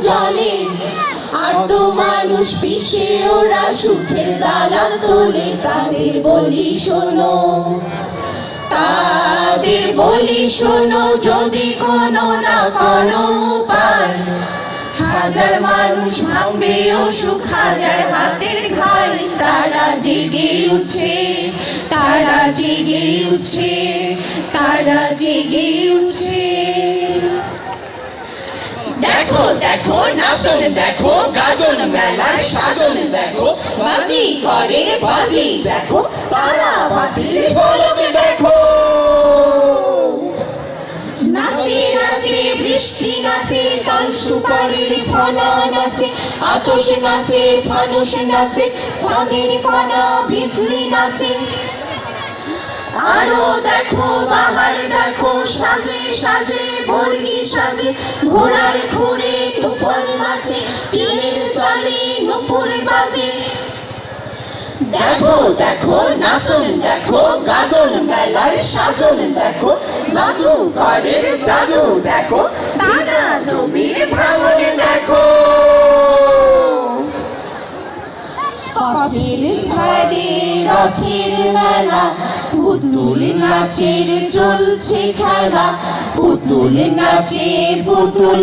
জলে আর তো মানুষ পিষে ওরা সুখের দালান তোলে তাদের বলি শোনো তাদের বলি শোনো যদি কোনো না কোনো উপায় হাজার মানুষ ভাঙবে অসুখ হাজার হাতের ঘাই তারা জেগে উঠছে তারা জেগে উঠছে তারা জেগে উঠছে দেখো দেখো নাচন দেখো গাজন মেলার সাজন দেখো বাজি করে বাজি দেখো তারা বাতির ফলক দেখো নাচে নাচে বৃষ্টি নাচে তাল সুপারির ফনা নাচে আতশ নাচে ফানুষ নাচে চাঁদের কণা বিজলি নাচে আরো দেখো বাহার দেখো সাজে সাজে বর্গি সাজে ঘোড়ার ঘুরে নুপুর নাচে পীরের চলে নুপুর বাজে দেখো দেখো নাচন দেখো গাজন মেলার সাজন দেখো জাদুঘরের জাদু দেখো টানা জমির ভাঙন দেখো পথের ধারে রথের মেলা পুতুল নাচের চলছে খেলা পুতুল নাচে পুতুল